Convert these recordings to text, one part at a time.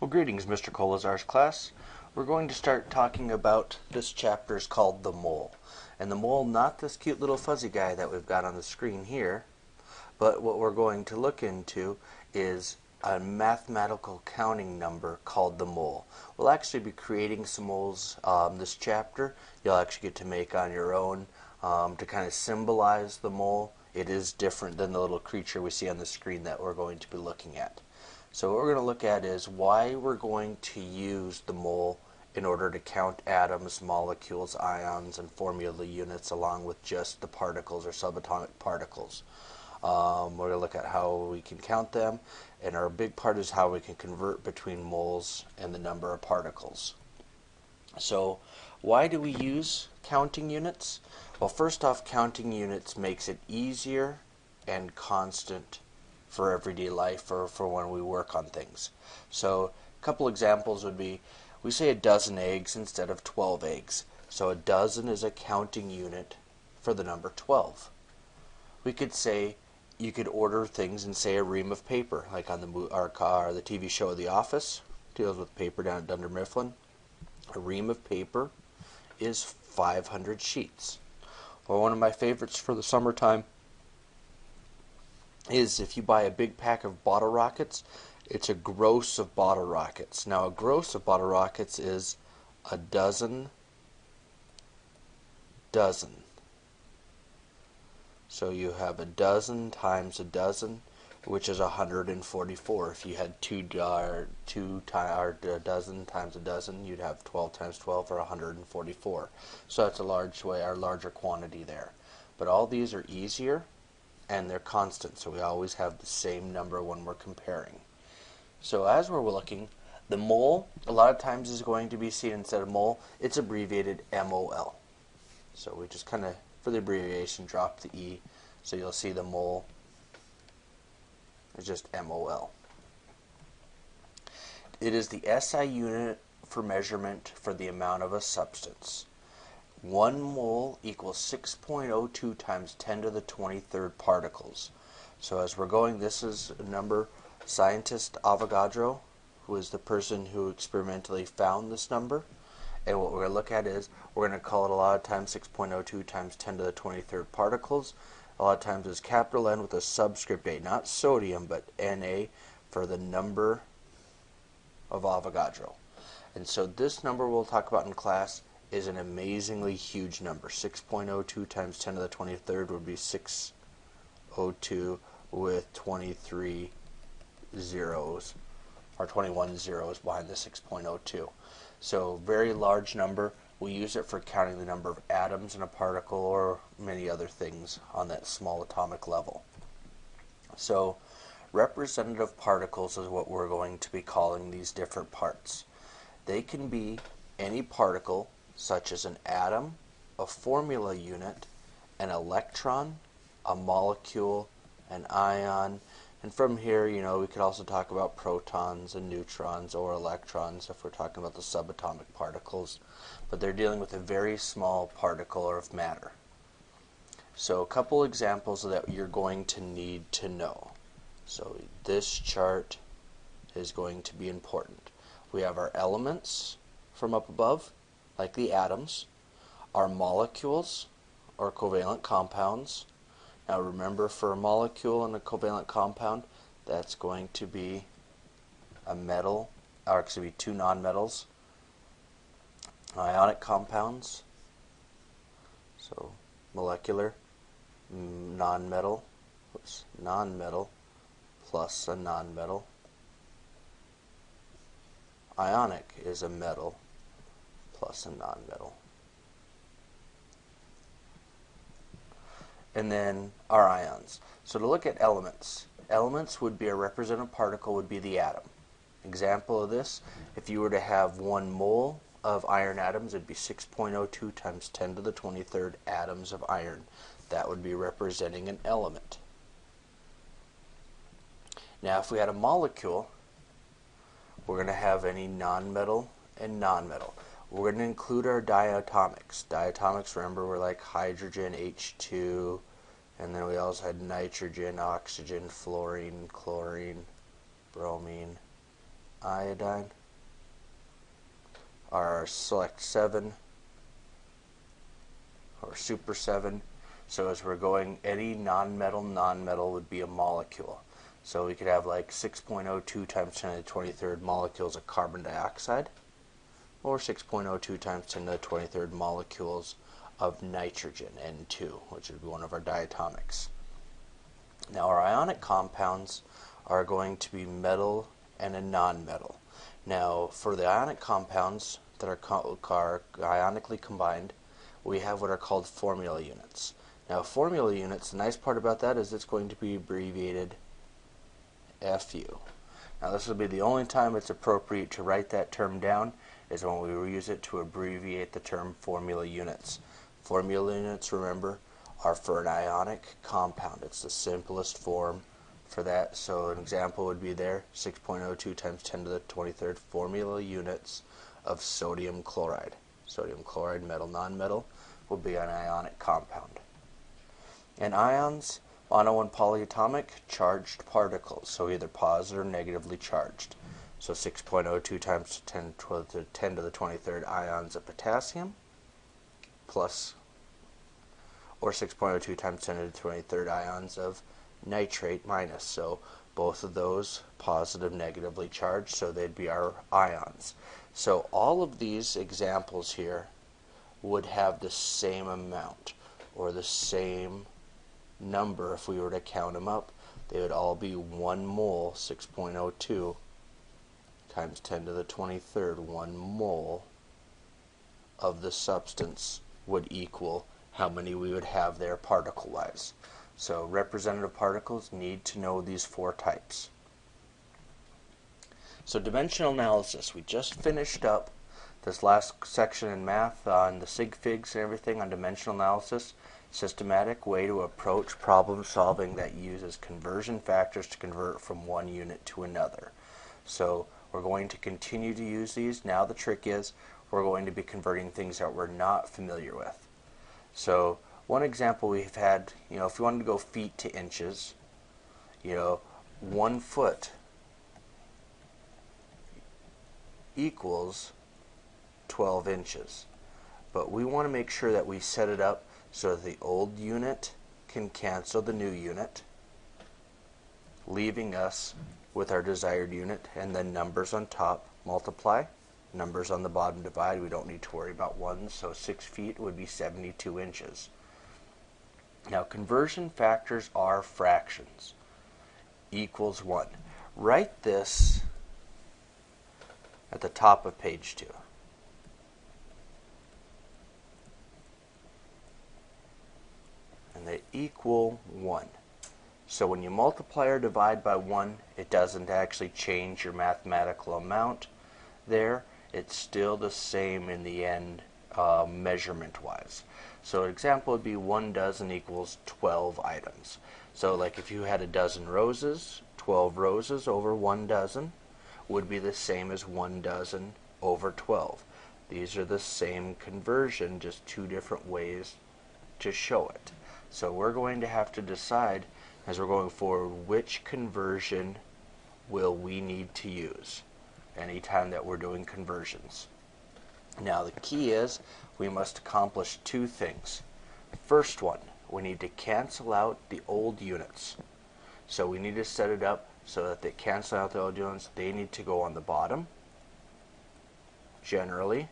Well, greetings, Mr. Kolazar's class. We're going to start talking about this chapter is called the mole. And the mole, not this cute little fuzzy guy that we've got on the screen here, but what we're going to look into is a mathematical counting number called the mole. We'll actually be creating some moles this chapter. You'll actually get to make on your own to kind of symbolize the mole. It is different than the little creature we see on the screen that we're going to be looking at. So what we're going to look at is why we're going to use the mole in order to count atoms, molecules, ions, and formula units along with just the particles or subatomic particles. We're going to look at how we can count them, and our big part is how we can convert between moles and the number of particles. So why do we use counting units? Well, first off, counting units makes it easier and constant for everyday life or for when we work on things. So a couple examples would be, we say a dozen eggs instead of 12 eggs. So a dozen is a counting unit for the number 12. We could say, you could order things and say a ream of paper, like on the TV show The Office, deals with paper down at Dunder Mifflin. A ream of paper is 500 sheets. Or one of my favorites for the summertime is if you buy a big pack of bottle rockets, it's a gross of bottle rockets. Now a gross of bottle rockets is a dozen. So you have a dozen times a dozen, which is 144. If you had a dozen times a dozen, you'd have 12 times 12 or 144. So that's a larger quantity there. But all these are easier and they're constant, so we always have the same number when we're comparing. So as we're looking, the mole a lot of times is going to be seen instead of mole, it's abbreviated MOL. So we just kind of, for the abbreviation, drop the E, so you'll see the mole is just MOL. It is the SI unit for measurement for the amount of a substance. 1 mole equals 6.02 times 10 to the 23rd particles. So as we're going, this is a number, scientist Avogadro, who is the person who experimentally found this number. And what we're going to look at is, we're going to call it a lot of times 6.02 times 10 to the 23rd particles. A lot of times it's capital N with a subscript A, not sodium, but Na for the number of Avogadro. And so this number we'll talk about in class is an amazingly huge number. 6.02 times 10 to the 23rd would be 602 with 23 zeros, or 21 zeros behind the 6.02. So very large number. We use it for counting the number of atoms in a particle or many other things on that small atomic level. So representative particles is what we're going to be calling these different parts. They can be any particle, such as an atom, a formula unit, an electron, a molecule, an ion, and from here, we could also talk about protons and neutrons or electrons if we're talking about the subatomic particles, but they're dealing with a very small particle of matter. So a couple examples that you're going to need to know. So this chart is going to be important. We have our elements from up above, like the atoms, our molecules or covalent compounds. Now remember, for a molecule and a covalent compound, that's going to be a metal, or it's going to be two nonmetals. Ionic compounds, so molecular, nonmetal plus a nonmetal. Ionic is a metal plus a nonmetal. And then our ions. So to look at elements, elements would be a representative particle would be the atom. Example of this, if you were to have 1 mole of iron atoms, it'd be 6.02 times 10 to the 23rd atoms of iron. That would be representing an element. Now if we had a molecule, we're going to have any nonmetal and nonmetal. We're going to include our diatomics. Diatomics, remember, were like hydrogen, H2, and then we also had nitrogen, oxygen, fluorine, chlorine, bromine, iodine, our select 7 or super 7. So as we're going, any non-metal would be a molecule. So we could have like 6.02 times 10 to the 23rd molecules of carbon dioxide, or 6.02 times 10 to the 23rd molecules of nitrogen, N2, which would be one of our diatomics. Now our ionic compounds are going to be metal and a non-metal. Now for the ionic compounds that are ionically combined, we have what are called formula units. Now formula units, the nice part about that is it's going to be abbreviated FU. Now this will be the only time it's appropriate to write that term down, is when we use it to abbreviate the term formula units. Formula units, remember, are for an ionic compound. It's the simplest form for that. So an example would be there, 6.02 times 10 to the 23rd formula units of sodium chloride. Sodium chloride, metal, non-metal, will be an ionic compound. And ions, mono and polyatomic, charged particles, so either positive or negatively charged. So 6.02 times 10 to the 23rd ions of potassium, plus, or 6.02 times 10 to the 23rd ions of nitrate, minus. So both of those positive, negatively charged, so they'd be our ions. So all of these examples here would have the same amount, or the same number. If we were to count them up, they would all be 1 mole, 6.02 times 10 to the 23rd, 1 mole of the substance would equal how many we would have there particle-wise. So representative particles need to know these 4 types. So dimensional analysis, we just finished up this last section in math on the sig figs and everything on dimensional analysis. Systematic way to approach problem solving that uses conversion factors to convert from one unit to another. So we're going to continue to use these. Now the trick is we're going to be converting things that we're not familiar with. So one example we've had, if you wanted to go feet to inches, 1 foot equals 12 inches. But we want to make sure that we set it up so that the old unit can cancel the new unit, leaving us with our desired unit, and then numbers on top multiply, numbers on the bottom divide. We don't need to worry about ones, so 6 feet would be 72 inches. Now conversion factors are fractions. Equals 1. Write this at the top of page 2. And they equal 1. So when you multiply or divide by 1, it doesn't actually change your mathematical amount there. It's still the same in the end, measurement-wise. So an example would be 1 dozen equals 12 items. So like if you had a dozen roses, 12 roses over 1 dozen would be the same as 1 dozen over 12. These are the same conversion, just 2 different ways to show it. So we're going to have to decide as we're going forward which conversion will we need to use anytime that we're doing conversions. Now the key is we must accomplish 2 things. First one, we need to cancel out the old units. So we need to set it up so that they cancel out the old units. They need to go on the bottom, generally.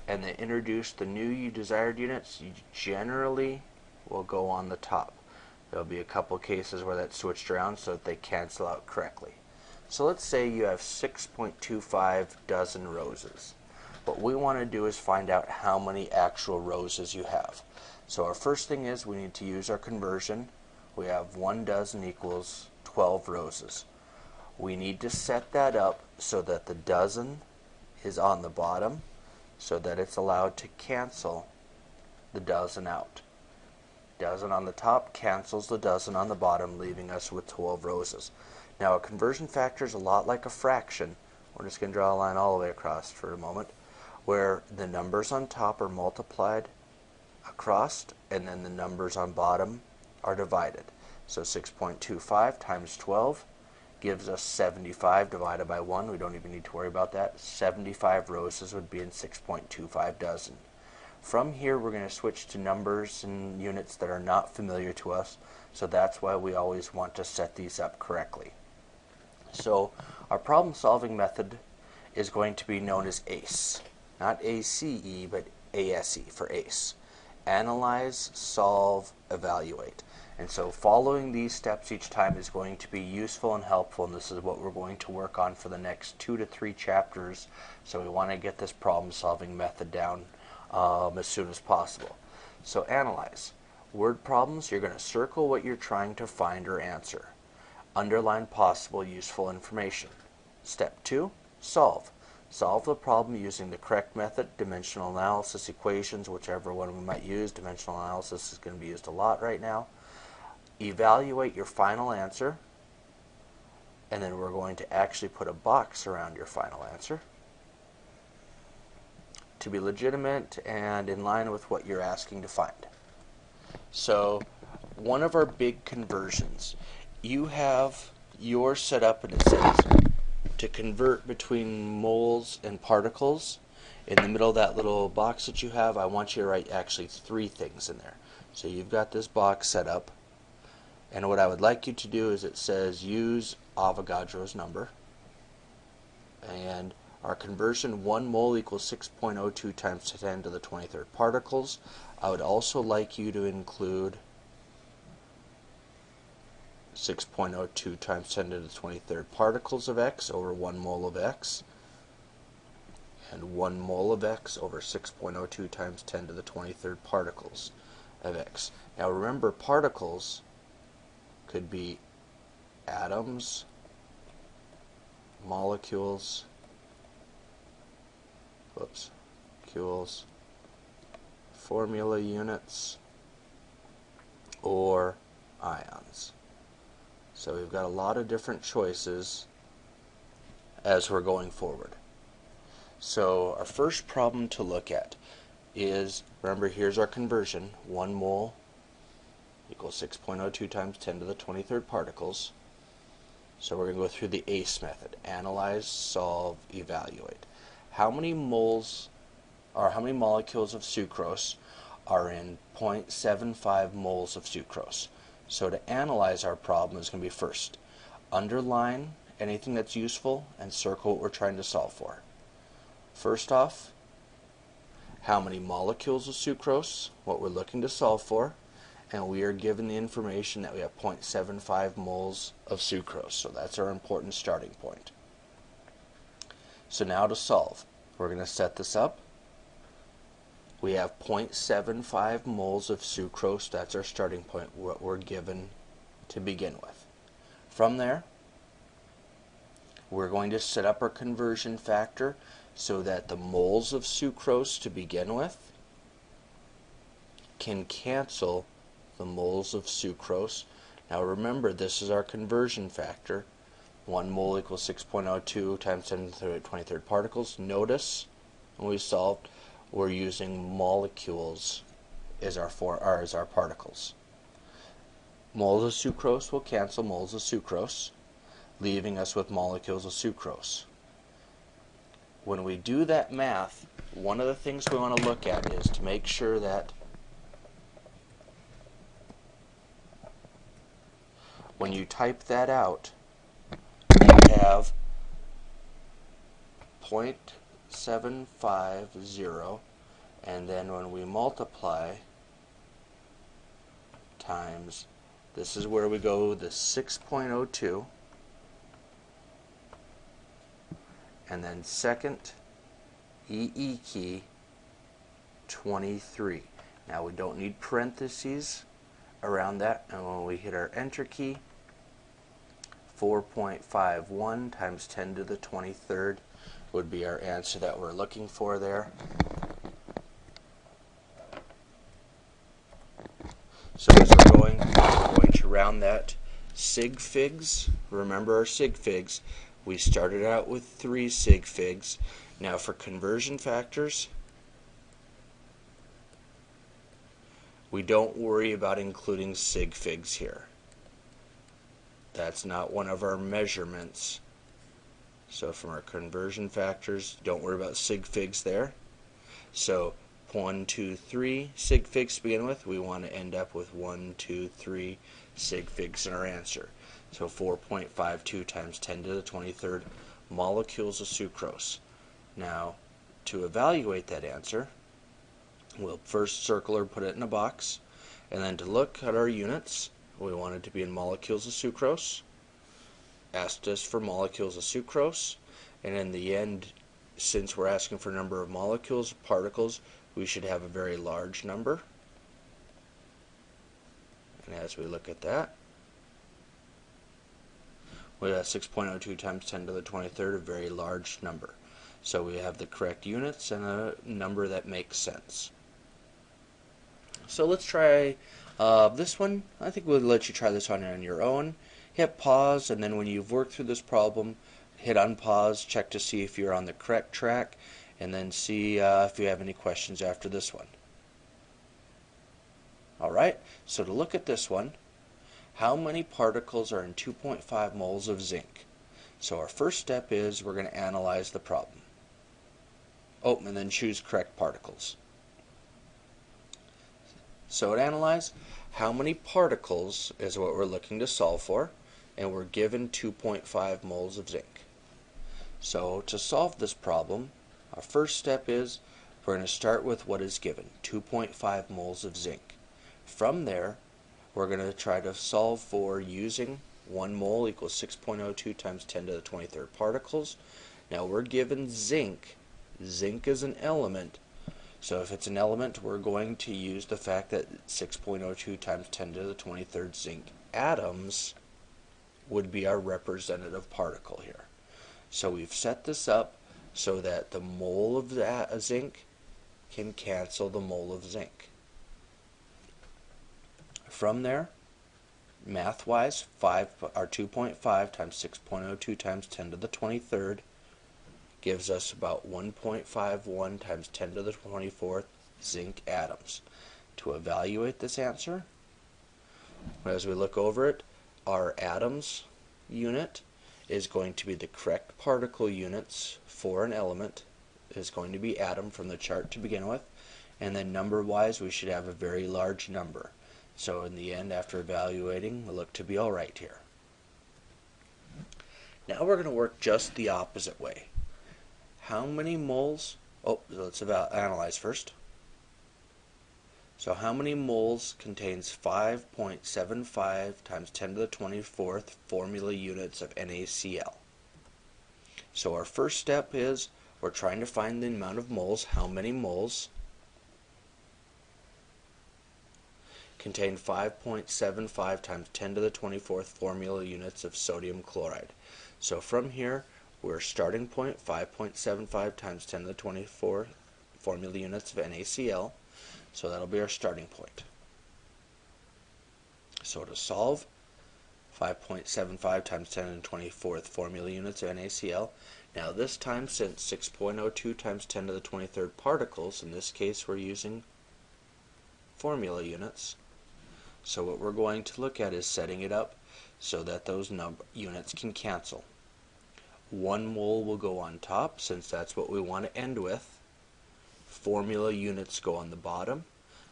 And they introduce the new desired units, generally will go on the top. There'll be a couple cases where that's switched around so that they cancel out correctly. So let's say you have 6.25 dozen roses. What we want to do is find out how many actual roses you have. So our first thing is we need to use our conversion. We have 1 dozen equals 12 roses. We need to set that up so that the dozen is on the bottom, so that it's allowed to cancel the dozen out. Dozen on the top cancels the dozen on the bottom, leaving us with 12 roses. Now a conversion factor is a lot like a fraction. We're just going to draw a line all the way across for a moment, where the numbers on top are multiplied across, and then the numbers on bottom are divided. So 6.25 times 12 gives us 75 divided by 1. We don't even need to worry about that. 75 roses would be in 6.25 dozen. From here, we're going to switch to numbers and units that are not familiar to us, so that's why we always want to set these up correctly. So our problem-solving method is going to be known as ACE. Not ACE, but ASE for ACE. Analyze, solve, evaluate. And so following these steps each time is going to be useful and helpful, and this is what we're going to work on for the next 2 to 3 chapters. So we want to get this problem-solving method down as soon as possible. So analyze. Word problems, you're going to circle what you're trying to find or answer. Underline possible useful information. Step 2, solve. Solve the problem using the correct method, dimensional analysis, equations, whichever one we might use. Dimensional analysis is going to be used a lot right now. Evaluate your final answer, and then we're going to actually put a box around your final answer to be legitimate and in line with what you're asking to find. So one of our big conversions, you have yours set up and it says to convert between moles and particles. In the middle of that little box that you have, I want you to write actually 3 things in there. So you've got this box set up, and what I would like you to do is it says use Avogadro's number, and our conversion 1 mole equals 6.02 times 10 to the 23rd particles. I would also like you to include 6.02 times 10 to the 23rd particles of X over 1 mole of X, and 1 mole of X over 6.02 times 10 to the 23rd particles of X. Now remember, particles could be atoms, molecules, molecules, formula units, or ions. So we've got a lot of different choices as we're going forward. So our first problem to look at is, remember, here's our conversion. 1 mole equals 6.02 times 10 to the 23rd particles. So we're going to go through the ACE method. Analyze, solve, evaluate. How many moles, or how many molecules of sucrose are in 0.75 moles of sucrose? So to analyze our problem is going to be first, underline anything that's useful and circle what we're trying to solve for. First off, how many molecules of sucrose, what we're looking to solve for, and we are given the information that we have 0.75 moles of sucrose. So that's our important starting point. So now to solve, we're going to set this up. We have 0.75 moles of sucrose. That's our starting point, what we're given to begin with. From there, we're going to set up our conversion factor so that the moles of sucrose to begin with can cancel the moles of sucrose. Now remember, this is our conversion factor. 1 mole equals 6.02 times 10 to the 23rd particles. Notice when we solved, we're using molecules as our particles. Moles of sucrose will cancel moles of sucrose, leaving us with molecules of sucrose. When we do that math, one of the things we want to look at is to make sure that when you type that out, you have 0.750, and then when we multiply times, this is where we go the 6.02, and then second EE key 23. Now we don't need parentheses around that, and when we hit our enter key, 4.51 times 10 to the 23rd would be our answer that we're looking for there. So as we're going to round that sig figs. Remember our sig figs. We started out with 3 sig figs. Now for conversion factors, we don't worry about including sig figs here. That's not one of our measurements. So from our conversion factors, don't worry about sig figs there. So 1, 2, 3 sig figs to begin with. We want to end up with 1, 2, 3 sig figs in our answer. So 4.52 times 10 to the 23rd molecules of sucrose. Now, to evaluate that answer, we'll first circle or put it in a box, and then to look at our units, we want it to be in molecules of sucrose. Asked us for molecules of sucrose, and in the end, since we're asking for number of molecules, particles, we should have a very large number. And as we look at that, we have 6.02 times 10 to the 23rd, a very large number. So we have the correct units and a number that makes sense. So let's try this one. I think we'll let you try this one on your own. Hit pause, and then when you've worked through this problem, hit unpause, check to see if you're on the correct track, and then see if you have any questions after this one. Alright, so to look at this one, how many particles are in 2.5 moles of zinc? So our first step is we're going to analyze the problem. Oh, and then choose correct particles. So to analyze, how many particles is what we're looking to solve for, and we're given 2.5 moles of zinc. So to solve this problem, our first step is we're going to start with what is given, 2.5 moles of zinc. From there, we're going to try to solve for using 1 mole equals 6.02 times 10 to the 23rd particles. Now we're given zinc. Zinc is an element. So if it's an element, we're going to use the fact that 6.02 times 10 to the 23rd zinc atoms would be our representative particle here. So we've set this up so that the mole of zinc can cancel the mole of zinc. From there, math-wise, 2.5 times 6.02 times 10 to the 23rd gives us about 1.51 times 10 to the 24th zinc atoms. To evaluate this answer, as we look over it, our atoms unit is going to be the correct particle units for an element, is going to be atom from the chart to begin with, and then number-wise we should have a very large number. So in the end, after evaluating, we look to be alright here. Now we're going to work just the opposite way. How many moles? Oh, let's analyze first. So how many moles contains 5.75 times 10 to the 24th formula units of NaCl? So our first step is we're trying to find the amount of moles. How many moles contain 5.75 times 10 to the 24th formula units of sodium chloride? So from here, we're starting point 5.75 times 10 to the 24th formula units of NaCl. So that'll be our starting point. So to solve, 5.75 times 10 to the 24th formula units of NaCl. Now this time, since 6.02 times 10 to the 23rd particles, in this case we're using formula units. So what we're going to look at is setting it up so that those units can cancel. 1 mole will go on top, since that's what we want to end with. Formula units go on the bottom,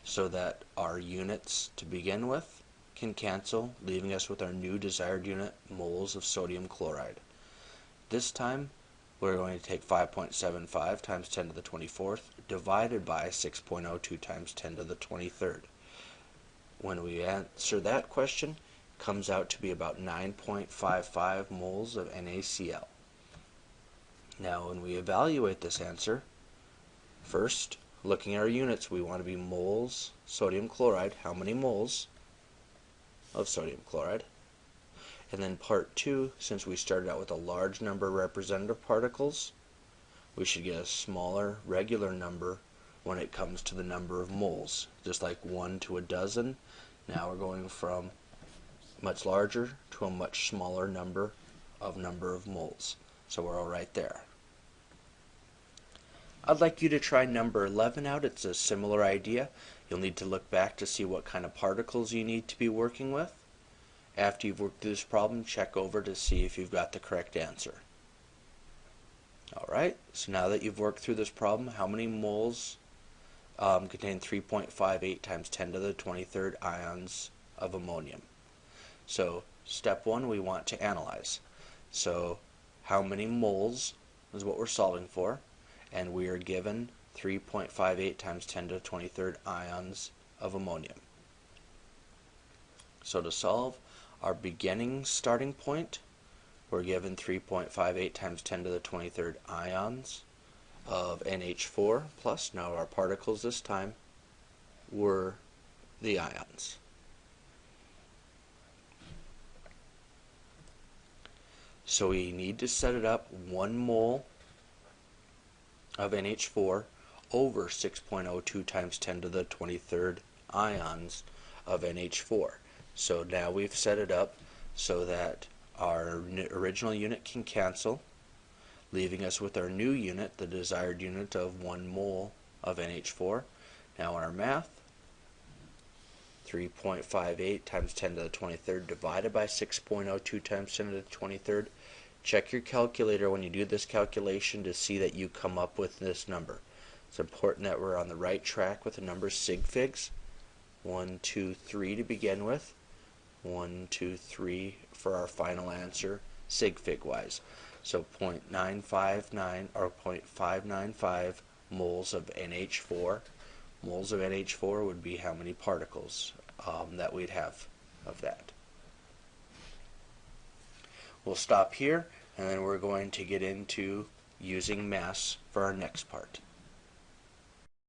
so that our units to begin with can cancel, leaving us with our new desired unit, moles of sodium chloride. This time, we're going to take 5.75 times 10 to the 24th divided by 6.02 times 10 to the 23rd. When we answer that question, it comes out to be about 9.55 moles of NaCl. Now, when we evaluate this answer, first, looking at our units, we want to be moles sodium chloride. How many moles of sodium chloride? And then part 2, since we started out with a large number of representative particles, we should get a smaller regular number when it comes to the number of moles. Just like 1 to a dozen, now we're going from much larger to a much smaller number of moles. So we're all right there. I'd like you to try number 11 out. It's a similar idea. You'll need to look back to see what kind of particles you need to be working with. After you've worked through this problem, check over to see if you've got the correct answer. Alright, so now that you've worked through this problem, how many moles contain 3.58 times 10 to the 23rd ions of ammonium? So step one, we want to analyze. So how many moles is what we're solving for, and we are given 3.58 times 10 to the 23rd ions of ammonium. So to solve our beginning starting point, we're given 3.58 times 10 to the 23rd ions of NH4 plus. Now our particles this time were the ions. So we need to set it up 1 mole of NH4 over 6.02 times 10 to the 23rd ions of NH4. So now we've set it up so that our original unit can cancel, leaving us with our new unit, the desired unit of 1 mole of NH4. Now our math, 3.58 times 10 to the 23rd divided by 6.02 times 10 to the 23rd. Check your calculator when you do this calculation to see that you come up with this number. It's important that we're on the right track with the numbers sig figs. 1, 2, 3 to begin with. 1, 2, 3 for our final answer, sig fig wise. So 0.959 or 0.595 moles of NH4. Moles of NH4 would be how many particles that we'd have of that. We'll stop here, and then we're going to get into using mass for our next part.